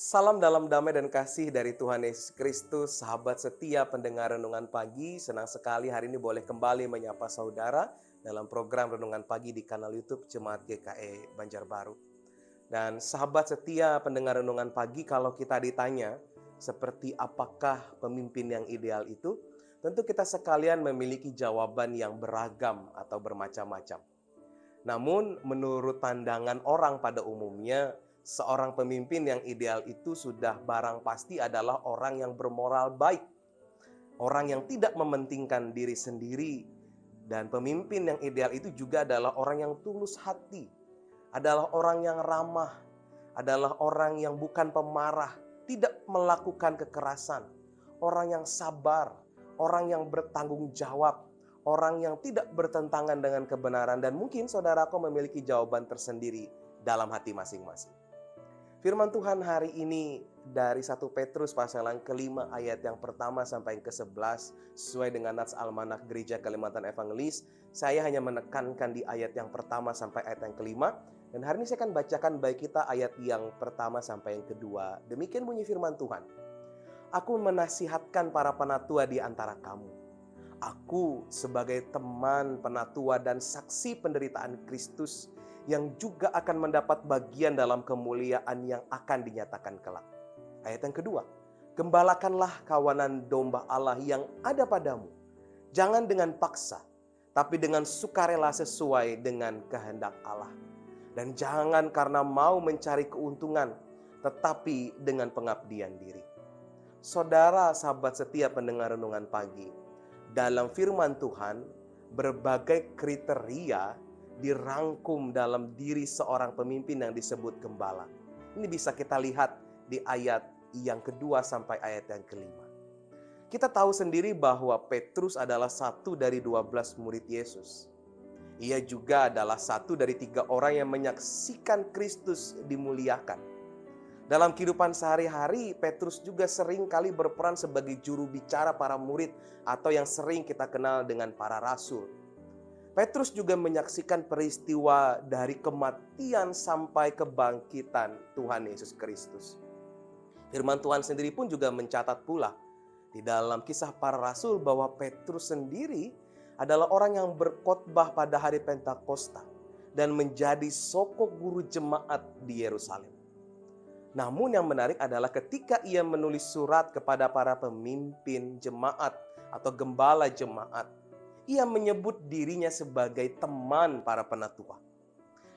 Salam dalam damai dan kasih dari Tuhan Yesus Kristus, sahabat setia pendengar Renungan Pagi. Senang sekali hari ini boleh kembali menyapa saudara dalam program Renungan Pagi di kanal YouTube Jemaat GKI Banjarbaru. Dan sahabat setia pendengar Renungan Pagi, kalau kita ditanya seperti apakah pemimpin yang ideal itu, tentu kita sekalian memiliki jawaban yang beragam atau bermacam-macam. Namun menurut pandangan orang pada umumnya, seorang pemimpin yang ideal itu sudah barang pasti adalah orang yang bermoral baik, orang yang tidak mementingkan diri sendiri, dan pemimpin yang ideal itu juga adalah orang yang tulus hati, adalah orang yang ramah, adalah orang yang bukan pemarah, tidak melakukan kekerasan, orang yang sabar, orang yang bertanggung jawab, orang yang tidak bertentangan dengan kebenaran. Dan mungkin saudaraku memiliki jawaban tersendiri dalam hati masing-masing. Firman Tuhan hari ini dari 1 Petrus pasal yang kelima ayat yang pertama sampai yang ke-11 sesuai dengan Nats Almanak Gereja Kalimantan Evangelis. Saya hanya menekankan di ayat yang pertama sampai ayat yang kelima. Dan hari ini saya akan bacakan baik kita ayat yang pertama sampai yang kedua. Demikian bunyi firman Tuhan. Aku menasihatkan para penatua di antara kamu. Aku sebagai teman penatua dan saksi penderitaan Kristus yang juga akan mendapat bagian dalam kemuliaan yang akan dinyatakan kelak. Ayat yang kedua, gembalakanlah kawanan domba Allah yang ada padamu. Jangan dengan paksa, tapi dengan sukarela sesuai dengan kehendak Allah. Dan jangan karena mau mencari keuntungan, tetapi dengan pengabdian diri. Saudara sahabat setia pendengar Renungan Pagi, dalam firman Tuhan, berbagai kriteria dirangkum dalam diri seorang pemimpin yang disebut gembala. Ini bisa kita lihat di ayat yang kedua sampai ayat yang kelima. Kita tahu sendiri bahwa Petrus adalah satu dari 12 murid Yesus. Ia juga adalah satu dari 3 orang yang menyaksikan Kristus dimuliakan. Dalam kehidupan sehari-hari, Petrus juga sering kali berperan sebagai juru bicara para murid atau yang sering kita kenal dengan para rasul. Petrus juga menyaksikan peristiwa dari kematian sampai kebangkitan Tuhan Yesus Kristus. Firman Tuhan sendiri pun juga mencatat pula di dalam Kisah Para Rasul bahwa Petrus sendiri adalah orang yang berkhotbah pada hari Pentakosta dan menjadi sokok guru jemaat di Yerusalem. Namun yang menarik adalah ketika ia menulis surat kepada para pemimpin jemaat atau gembala jemaat, ia menyebut dirinya sebagai teman para penatua.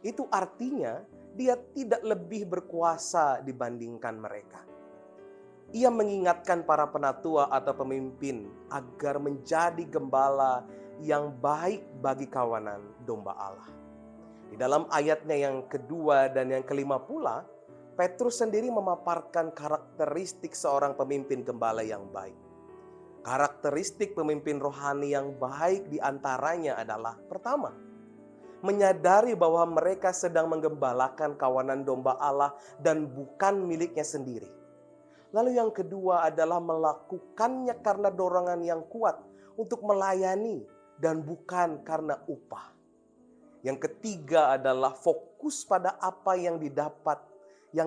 Itu artinya dia tidak lebih berkuasa dibandingkan mereka. Ia mengingatkan para penatua atau pemimpin agar menjadi gembala yang baik bagi kawanan domba Allah. Di dalam ayatnya yang kedua dan yang kelima pula, Petrus sendiri memaparkan karakteristik seorang pemimpin gembala yang baik. Karakteristik pemimpin rohani yang baik diantaranya adalah pertama, menyadari bahwa mereka sedang menggembalakan kawanan domba Allah dan bukan miliknya sendiri. Lalu yang kedua adalah melakukannya karena dorongan yang kuat untuk melayani dan bukan karena upah. Yang ketiga adalah fokus pada apa yang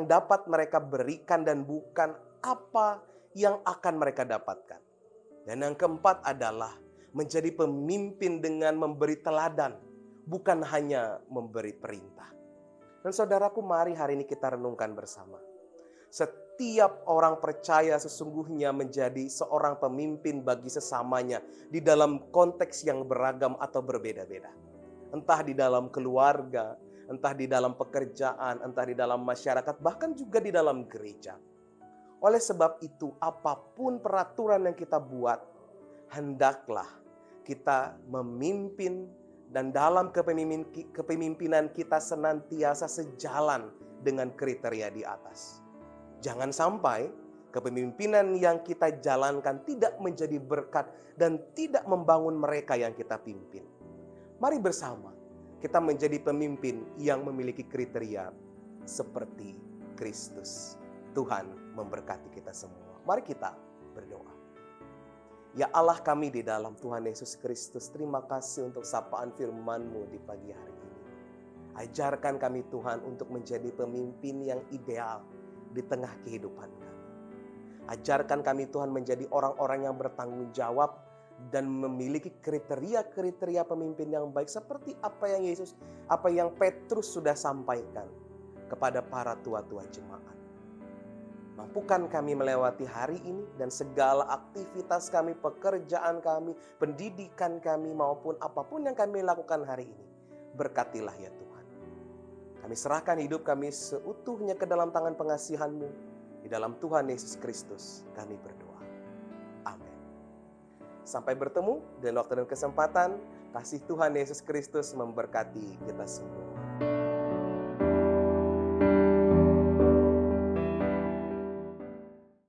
dapat mereka berikan dan bukan apa yang akan mereka dapatkan. Dan yang keempat adalah menjadi pemimpin dengan memberi teladan, bukan hanya memberi perintah. Dan saudaraku, mari hari ini kita renungkan bersama. Setiap orang percaya sesungguhnya menjadi seorang pemimpin bagi sesamanya di dalam konteks yang beragam atau berbeda-beda. Entah di dalam keluarga, entah di dalam pekerjaan, entah di dalam masyarakat, bahkan juga di dalam gereja. Oleh sebab itu, apapun peraturan yang kita buat, hendaklah kita memimpin dan dalam kepemimpinan kita senantiasa sejalan dengan kriteria di atas. Jangan sampai kepemimpinan yang kita jalankan tidak menjadi berkat dan tidak membangun mereka yang kita pimpin. Mari bersama kita menjadi pemimpin yang memiliki kriteria seperti Kristus. Tuhan memberkati kita semua. Mari kita berdoa. Ya Allah kami di dalam Tuhan Yesus Kristus, terima kasih untuk sapaan firman-Mu di pagi hari ini. Ajarkan kami Tuhan untuk menjadi pemimpin yang ideal, di tengah kehidupan kami. Ajarkan kami Tuhan menjadi orang-orang yang bertanggung jawab dan memiliki kriteria-kriteria pemimpin yang baik seperti apa yang Petrus sudah sampaikan kepada para tua-tua jemaat. Mampukan kami melewati hari ini dan segala aktivitas kami, pekerjaan kami, pendidikan kami maupun apapun yang kami lakukan hari ini. Berkatilah ya Tuhan. Kami serahkan hidup kami seutuhnya ke dalam tangan pengasihan-Mu. Di dalam Tuhan Yesus Kristus kami berdoa. Amin. Sampai bertemu dan waktu dan kesempatan. Kasih Tuhan Yesus Kristus memberkati kita semua.